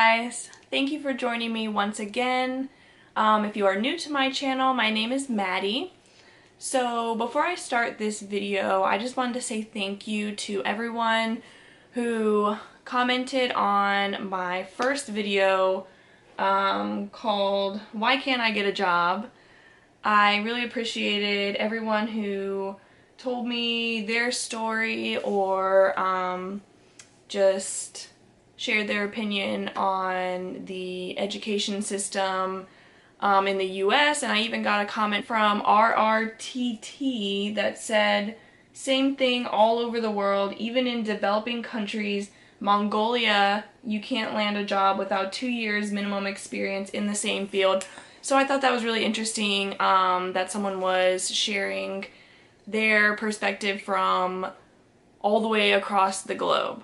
guys, thank you for joining me once again. If you are new to my channel, my name is Maddie. So before I start this video, I just wanted to say thank you to everyone who commented on my first video called Why Can't I Get a Job? I really appreciated everyone who told me their story or just shared their opinion on the education system in the U.S. and I even got a comment from RRTT that said, same thing all over the world, even in developing countries, Mongolia, you can't land a job without 2 years minimum experience in the same field. So I thought that was really interesting that someone was sharing their perspective from all the way across the globe.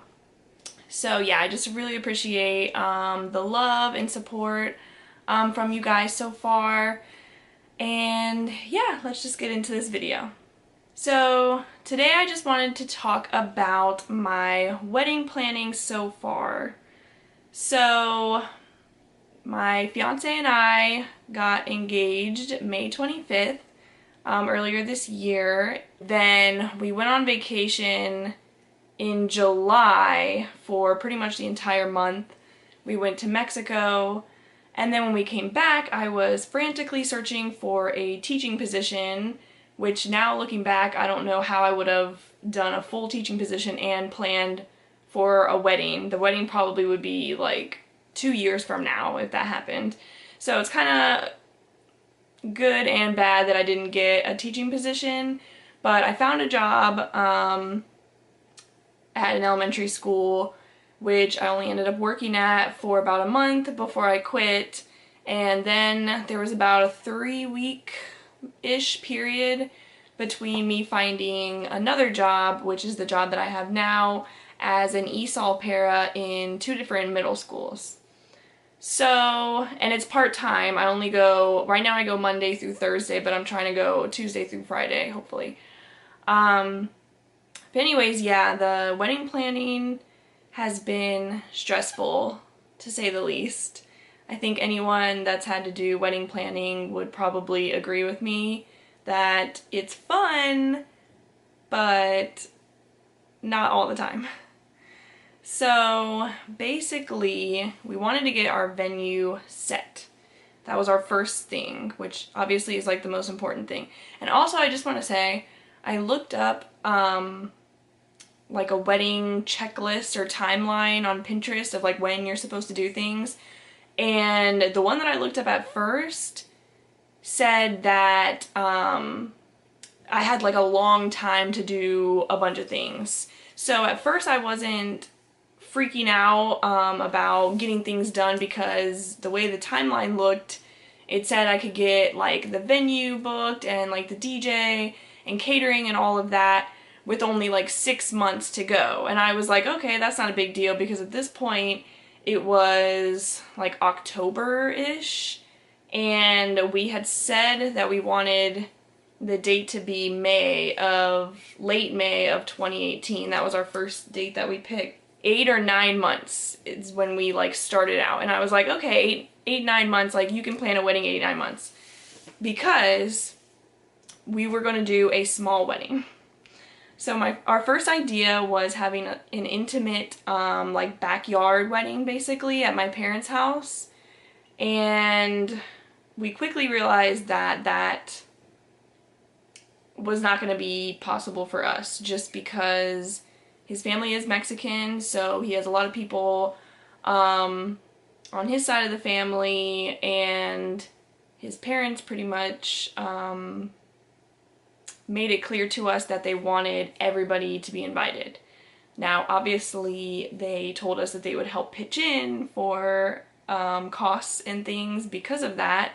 So yeah, I just really appreciate the love and support from you guys so far. And yeah, let's just get into this video. So today I just wanted to talk about my wedding planning so far. So my fiance and I got engaged May 25th earlier this year. Then we went on vacation in July for pretty much the entire month. We went to Mexico, and then when we came back, I was frantically searching for a teaching position, which now looking back, I don't know how I would have done a full teaching position and planned for a wedding. The wedding probably would be like 2 years from now if that happened. So it's kind of good and bad that I didn't get a teaching position, but I found a job at an elementary school, which I only ended up working at for about a month before I quit. And then there was about a 3-week-ish period between me finding another job, which is the job that I have now as an ESOL para in 2 different middle schools. So, and it's part-time. I only go, right now I go Monday through Thursday, but I'm trying to go Tuesday through Friday, hopefully. But anyways, yeah, the wedding planning has been stressful, to say the least. I think anyone that's had to do wedding planning would probably agree with me that it's fun, but not all the time. So basically, we wanted to get our venue set. That was our first thing, which obviously is like the most important thing. And also I just want to say, I looked up like a wedding checklist or timeline on Pinterest of like when you're supposed to do things, and the one that I looked up at first said that I had like a long time to do a bunch of things. So at first I wasn't freaking out about getting things done because the way the timeline looked, it said I could get like the venue booked and like the DJ and catering and all of that with only like 6 months to go. And I was like, okay, that's not a big deal, because at this point it was like October-ish, and we had said that we wanted the date to be late May of 2018. That was our first date that we picked. 8 or 9 months is when we like started out, and I was like, okay, 8-9 months, like you can plan a wedding 8-9 months, because we were going to do a small wedding. So our first idea was having an intimate like backyard wedding basically at my parents' house, and we quickly realized that that was not going to be possible for us, just because his family is Mexican, so he has a lot of people on his side of the family, and his parents pretty much made it clear to us that they wanted everybody to be invited. Now, obviously, they told us that they would help pitch in for costs and things because of that.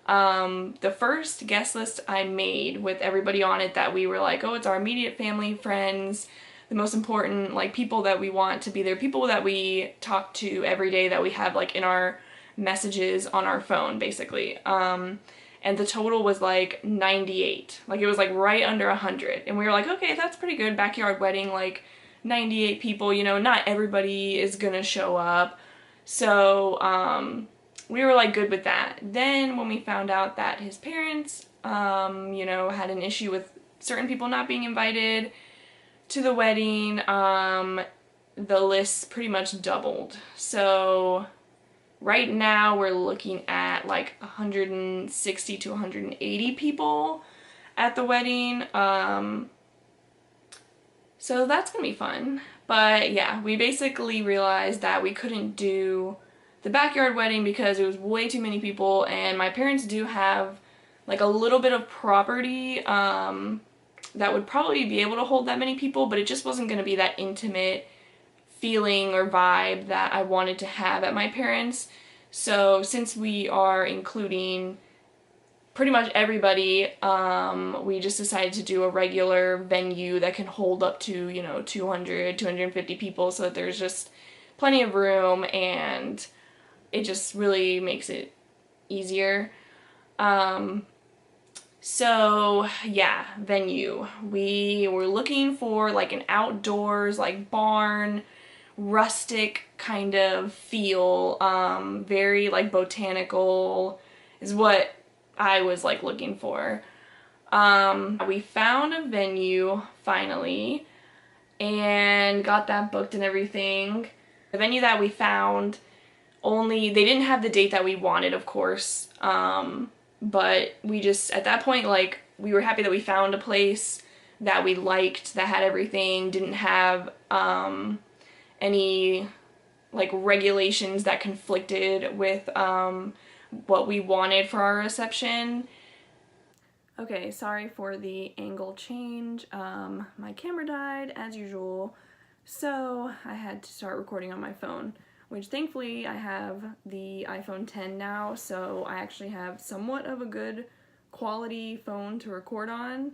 The first guest list I made with everybody on it that we were like, oh, it's our immediate family, friends, the most important like people that we want to be there, people that we talk to every day, that we have like in our messages on our phone basically. And the total was like 98. Like it was like right under 100. And we were like, okay, that's pretty good. Backyard wedding, like 98 people, you know, not everybody is gonna show up. So we were like good with that. Then when we found out that his parents, you know, had an issue with certain people not being invited to the wedding, the list pretty much doubled. So right now we're looking at like 160 to 180 people at the wedding. So that's gonna be fun. But yeah, we basically realized that we couldn't do the backyard wedding because it was way too many people, and my parents do have like a little bit of property that would probably be able to hold that many people, but it just wasn't gonna be that intimate feeling or vibe that I wanted to have at my parents'. So since we are including pretty much everybody, we just decided to do a regular venue that can hold up to, you know, 200, 250 people, so that there's just plenty of room and it just really makes it easier. So yeah, venue. We were looking for like an outdoors, like barn, rustic kind of feel, very like botanical is what I was like looking for. We found a venue finally and got that booked and everything. The venue that we found, only they didn't have the date that we wanted, of course, but we just at that point, like, we were happy that we found a place that we liked, that had everything, didn't have any like regulations that conflicted with what we wanted for our reception. Okay, sorry for the angle change. My camera died as usual, so I had to start recording on my phone, which thankfully I have the iPhone 10 now, so I actually have somewhat of a good quality phone to record on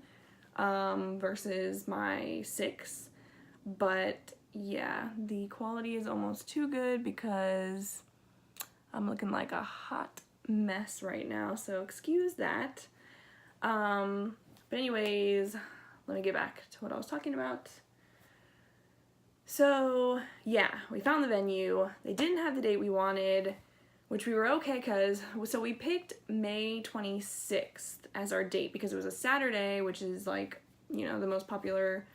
versus my 6. But yeah, the quality is almost too good because I'm looking like a hot mess right now, so excuse that. But anyways, let me get back to what I was talking about. So yeah, we found the venue. They didn't have the date we wanted, which we were okay because, so we picked May 26th as our date because it was a Saturday, which is like, you know, the most popular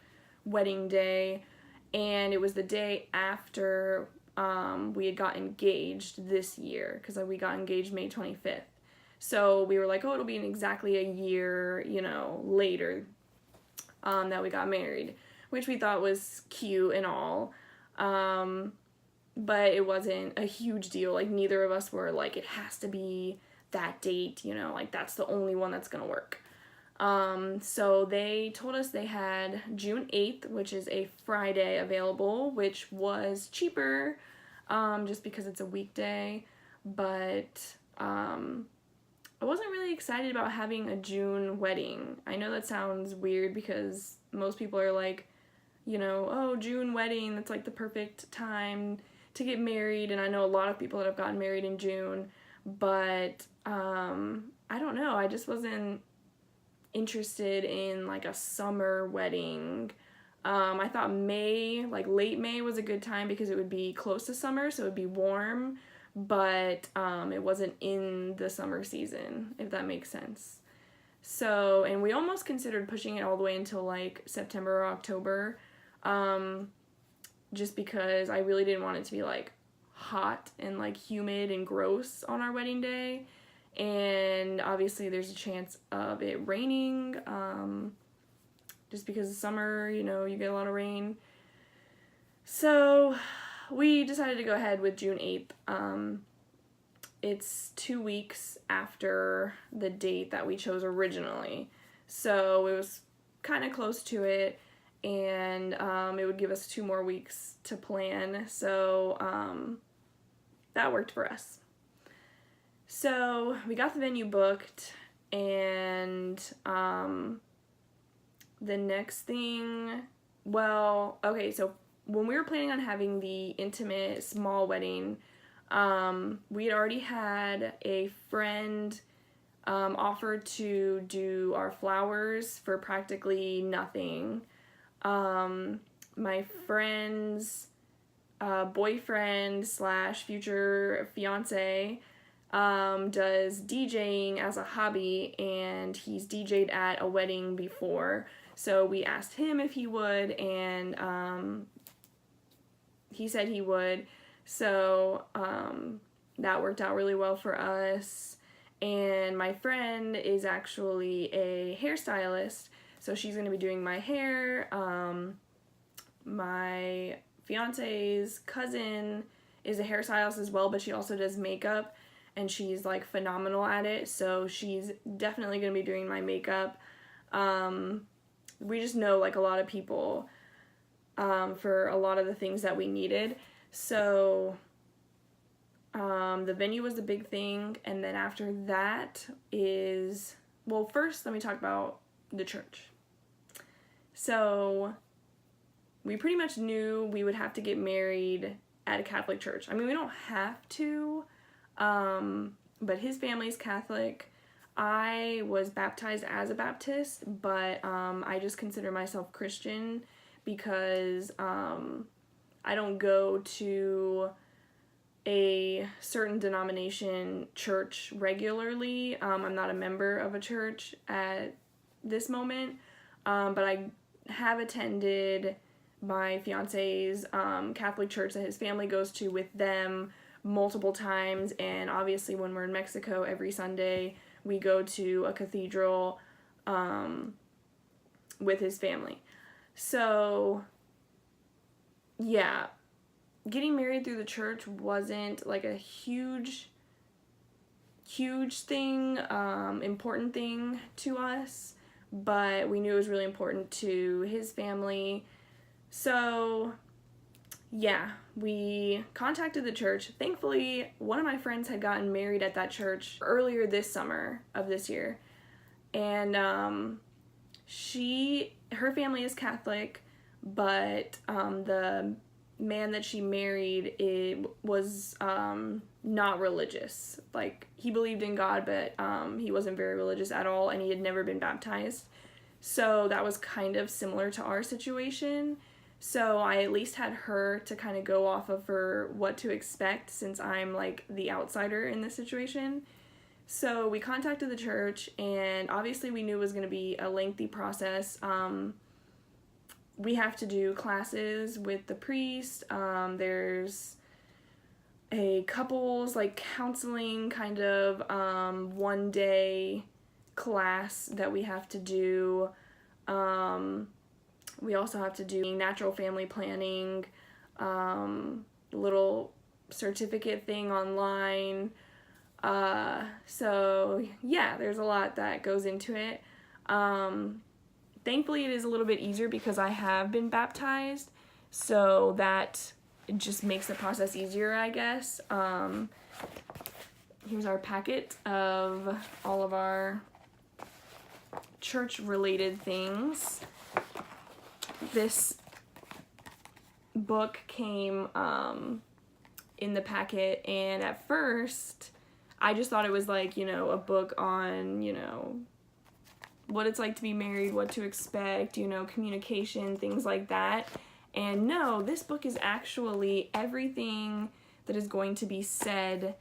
wedding day, and it was the day after we had got engaged this year, because we got engaged May 25th. So we were like, oh, it'll be exactly a year, you know, later that we got married, which we thought was cute and all, but it wasn't a huge deal. Like, neither of us were like, it has to be that date, you know, like that's the only one that's gonna work. So they told us they had June 8th, which is a Friday, available, which was cheaper, just because it's a weekday, but I wasn't really excited about having a June wedding. I know that sounds weird because most people are like, you know, oh, June wedding, that's like the perfect time to get married, and I know a lot of people that have gotten married in June, but I don't know, I just wasn't interested in like a summer wedding. I thought May, like late May, was a good time because it would be close to summer, so it would be warm, but it wasn't in the summer season, if that makes sense. So, and we almost considered pushing it all the way until like September or October, just because I really didn't want it to be like hot and like humid and gross on our wedding day. And obviously there's a chance of it raining, just because of summer, you know, you get a lot of rain. So we decided to go ahead with June 8th. It's 2 weeks after the date that we chose originally, so it was kind of close to it, and it would give us 2 more weeks to plan, so that worked for us. So we got the venue booked, and the next thing, well, okay, so when we were planning on having the intimate small wedding, we had already had a friend offer to do our flowers for practically nothing. My friend's boyfriend slash future fiance does DJing as a hobby, and he's DJ'd at a wedding before. So we asked him if he would, and he said he would. So that worked out really well for us. And my friend is actually a hairstylist, so she's going to be doing my hair. My fiance's cousin is a hairstylist as well, but she also does makeup, and she's like phenomenal at it, so she's definitely going to be doing my makeup. We just know like a lot of people for a lot of the things that we needed. So the venue was the big thing, and then after that is, well, first let me talk about the church. So we pretty much knew we would have to get married at a Catholic church. I mean, we don't have to, but his family's Catholic. I was baptized as a Baptist, but I just consider myself Christian because I don't go to a certain denomination church regularly. I'm not a member of a church at this moment, but I have attended my fiance's Catholic church that his family goes to with them multiple times, and obviously when we're in Mexico every Sunday we go to a cathedral with his family. So yeah, getting married through the church wasn't like a huge thing, important thing to us, but we knew it was really important to his family. So yeah, we contacted the church. Thankfully, one of my friends had gotten married at that church earlier this summer of this year, and her family is Catholic, but the man that she married was not religious. Like, he believed in God, but he wasn't very religious at all, and he had never been baptized. So that was kind of similar to our situation. So I at least had her to kind of go off of for what to expect, since I'm like the outsider in this situation. So we contacted the church, and obviously we knew it was going to be a lengthy process. We have to do classes with the priest. There's a couples like counseling kind of 1-day class that we have to do. We also have to do natural family planning, little certificate thing online. So yeah, there's a lot that goes into it. Thankfully, it is a little bit easier because I have been baptized, so that just makes the process easier, I guess. Here's our packet of all of our church-related things. This book came in the packet, and at first, I just thought it was like, a book on, what it's like to be married, what to expect, communication, things like that. And no, this book is actually everything that is going to be said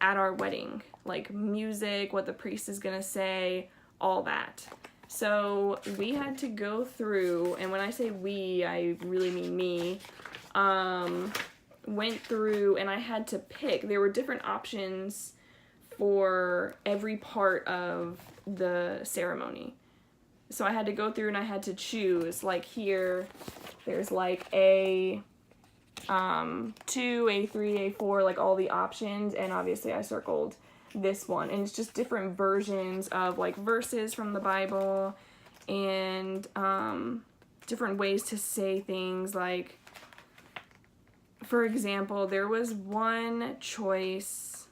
at our wedding. Like music, what the priest is going to say, all that. So we had to go through, and when I say we, I really mean me, went through and I had to pick. There were different options for every part of the ceremony. So I had to go through and I had to choose. Like here, there's like A2, A3, A4, like all the options, and obviously I circled this one. And it's just different versions of like verses from the Bible and different ways to say things. Like, for example, there was one choice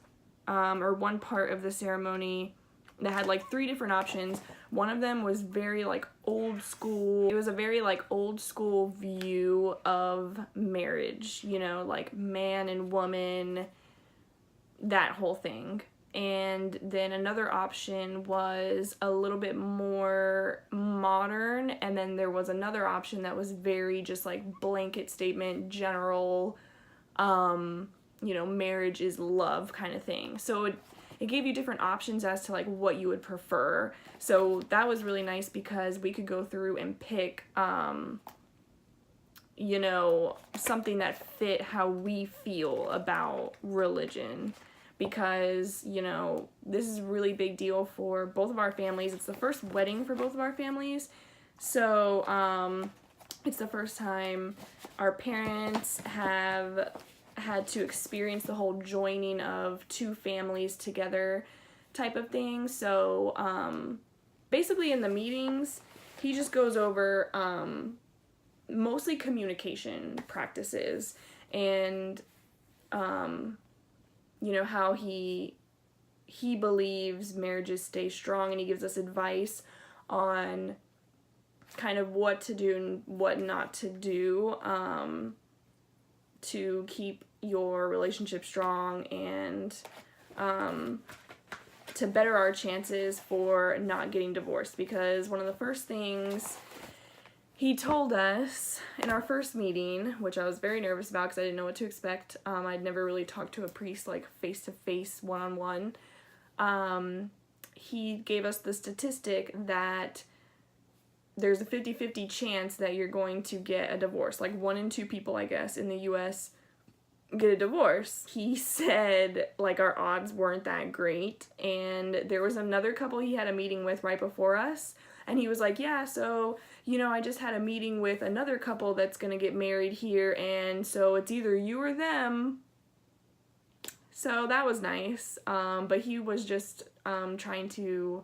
or one part of the ceremony that had like 3 different options. One of them was very like old school. It was a very like old school view of marriage, like man and woman, that whole thing. And then another option was a little bit more modern, and then there was another option that was very just like blanket statement, general, you know, marriage is love kind of thing. So it gave you different options as to like what you would prefer. So that was really nice because we could go through and pick, you know, something that fit how we feel about religion. Because, you know, this is a really big deal for both of our families. It's the first wedding for both of our families. So, it's the first time our parents have had to experience the whole joining of two families together type of thing. So, basically in the meetings, he just goes over, mostly communication practices and, you know, how he believes marriages stay strong, and he gives us advice on kind of what to do and what not to do to keep your relationship strong and to better our chances for not getting divorced. Because one of the first things he told us in our first meeting, which I was very nervous about because I didn't know what to expect. I'd never really talked to a priest like face-to-face, one-on-one. He gave us the statistic that there's a 50-50 chance that you're going to get a divorce. Like 1 in 2 people, I guess, in the U.S. get a divorce. He said like our odds weren't that great, and there was another couple he had a meeting with right before us, and he was like, yeah, so, you know, I just had a meeting with another couple that's gonna get married here, and so it's either you or them. So that was nice, but he was just trying to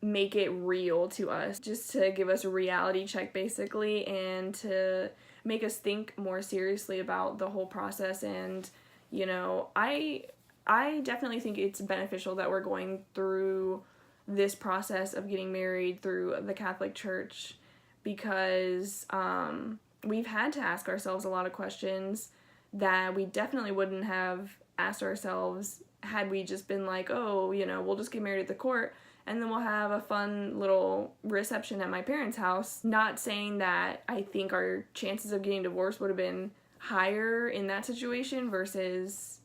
make it real to us, just to give us a reality check basically, and to make us think more seriously about the whole process. And, you know, I definitely think it's beneficial that we're going through this process of getting married through the Catholic Church, because we've had to ask ourselves a lot of questions that we definitely wouldn't have asked ourselves had we just been like, oh, you know, we'll just get married at the court and then we'll have a fun little reception at my parents' house. Not saying that I think our chances of getting divorced would have been higher in that situation versus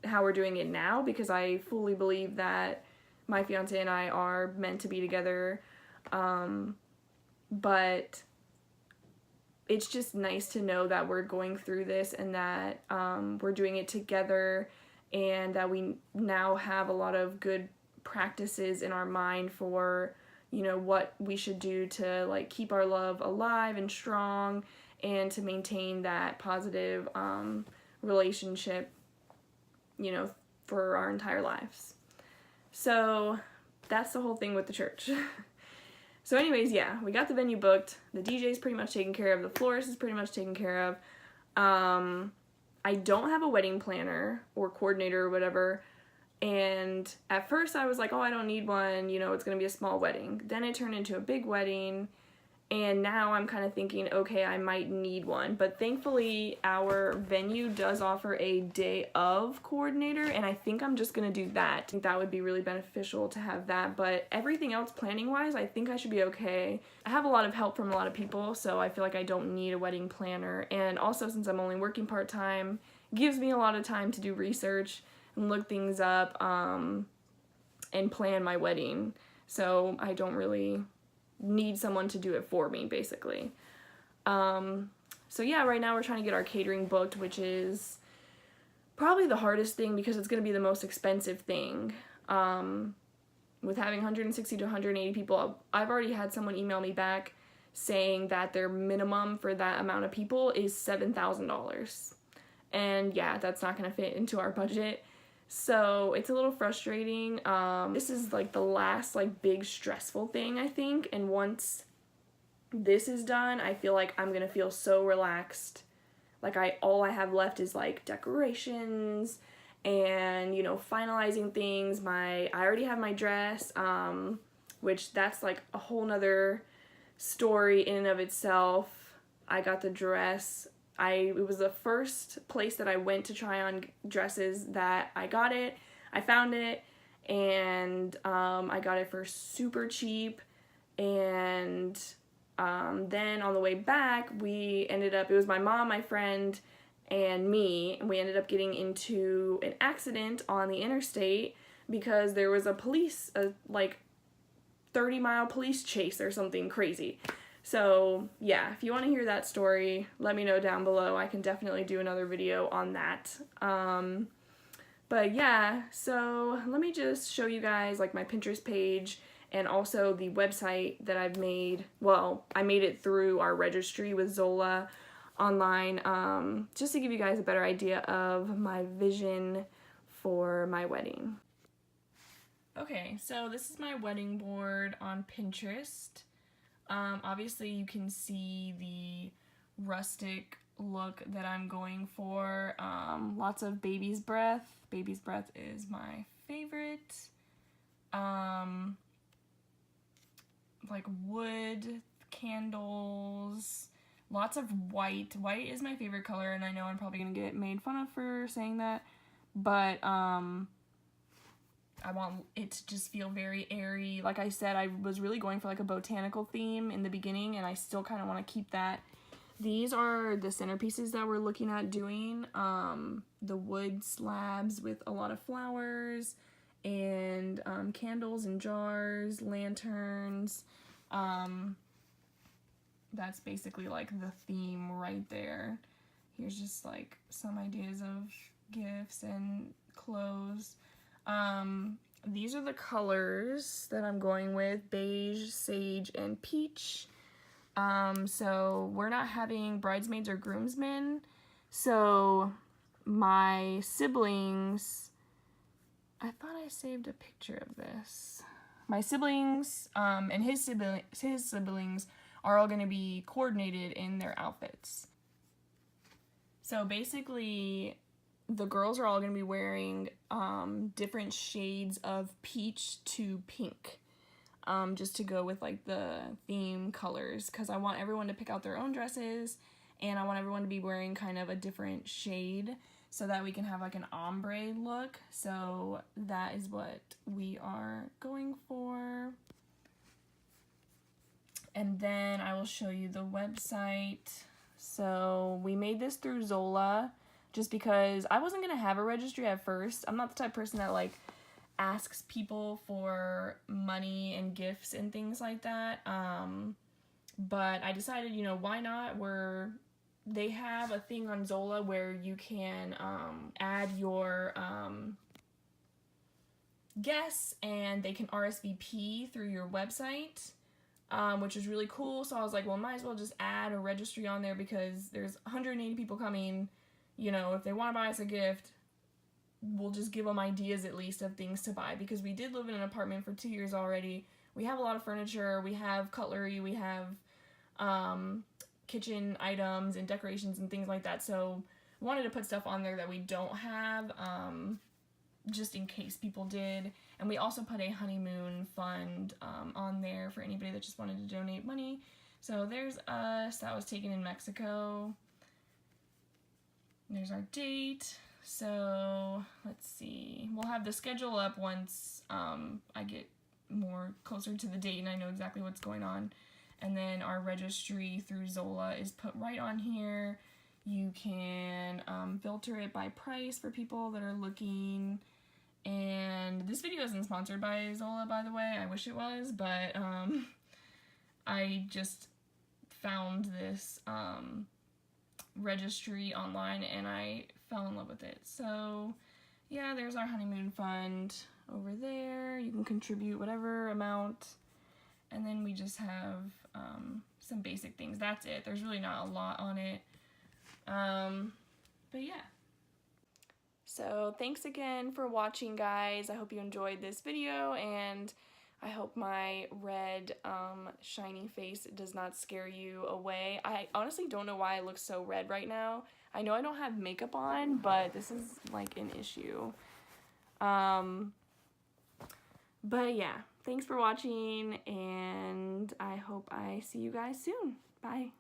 how we're doing it now, because I fully believe that my fiance and I are meant to be together, but it's just nice to know that we're going through this and that we're doing it together, and that we now have a lot of good practices in our mind for, you know, what we should do to like keep our love alive and strong and to maintain that positive relationship, you know, for our entire lives. So that's the whole thing with the church. So anyways, yeah, we got the venue booked. The DJ's pretty much taken care of. The florist is pretty much taken care of. I don't have a wedding planner or coordinator or whatever. And at first I was like, oh, I don't need one. You know, it's going to be a small wedding. Then it turned into a big wedding. And now I'm kind of thinking, okay, I might need one. But thankfully, our venue does offer a day of coordinator, and I think I'm just going to do that. I think that would be really beneficial to have that. But everything else, planning-wise, I think I should be okay. I have a lot of help from a lot of people, so I feel like I don't need a wedding planner. And also, since I'm only working part-time, gives me a lot of time to do research and look things up and plan my wedding. So I don't really need someone to do it for me, basically. So yeah, right now we're trying to get our catering booked, which is probably the hardest thing because it's going to be the most expensive thing. With having 160 to 180 people, I've already had someone email me back saying that their minimum for that amount of people is $7,000. And yeah, that's not going to fit into our budget. So it's a little frustrating. This is like the last like big stressful thing, I think, and once this is done, I feel like I'm gonna feel so relaxed. Like all I have left is like decorations and, you know, finalizing things. I already have my dress, which that's like a whole nother story in and of itself. I got the dress. It was the first place that I went to try on dresses that I got it. I found it, and I got it for super cheap. And then on the way back, it was my mom, my friend, and me, and we ended up getting into an accident on the interstate because there was a 30-mile police chase or something crazy. So yeah, if you want to hear that story, let me know down below. I can definitely do another video on that. But yeah, so let me just show you guys like my Pinterest page and also the website that I've made. Well, I made it through our registry with Zola online, just to give you guys a better idea of my vision for my wedding. Okay, so this is my wedding board on Pinterest. Obviously you can see the rustic look that I'm going for. Lots of baby's breath. Baby's breath is my favorite. Like wood, candles, lots of white. White is my favorite color, and I know I'm probably gonna get made fun of for saying that, but I want it to just feel very airy. Like I said, I was really going for like a botanical theme in the beginning, and I still kind of want to keep that. These are the centerpieces that we're looking at doing. The wood slabs with a lot of flowers and candles and jars, lanterns. That's basically like the theme right there. Here's just like some ideas of gifts and clothes. These are the colors that I'm going with: beige, sage, and peach. So we're not having bridesmaids or groomsmen. So my siblings, I thought I saved a picture of this. My siblings, and his siblings are all going to be coordinated in their outfits. So basically, the girls are all going to be wearing different shades of peach to pink, just to go with like the theme colors, because I want everyone to pick out their own dresses, and I want everyone to be wearing kind of a different shade so that we can have like an ombre look. So that is what we are going for. And then I will show you the website. So we made this through Zola just because I wasn't going to have a registry at first. I'm not the type of person that like asks people for money and gifts and things like that. But I decided, you know, why not? They have a thing on Zola where you can add your guests, and they can RSVP through your website, which is really cool. So I was like, well, might as well just add a registry on there because there's 180 people coming. You know, if they want to buy us a gift, we'll just give them ideas at least of things to buy, because we did live in an apartment for 2 years already. We have a lot of furniture, we have cutlery, we have kitchen items and decorations and things like that. So I wanted to put stuff on there that we don't have, just in case people did. And we also put a honeymoon fund on there for anybody that just wanted to donate money. So there's us. That was taken in Mexico. There's our date. So let's see. We'll have the schedule up once I get more closer to the date and I know exactly what's going on. And then our registry through Zola is put right on here. You can filter it by price for people that are looking. And this video isn't sponsored by Zola, by the way. I wish it was, but I just found this registry online and I fell in love with it. So yeah, there's our honeymoon fund over there. You can contribute whatever amount. And then we just have some basic things. That's it. There's really not a lot on it. But yeah. So thanks again for watching, guys. I hope you enjoyed this video, and I hope my red shiny face does not scare you away. I honestly don't know why I look so red right now. I know I don't have makeup on, but this is like an issue. But yeah, thanks for watching, and I hope I see you guys soon. Bye.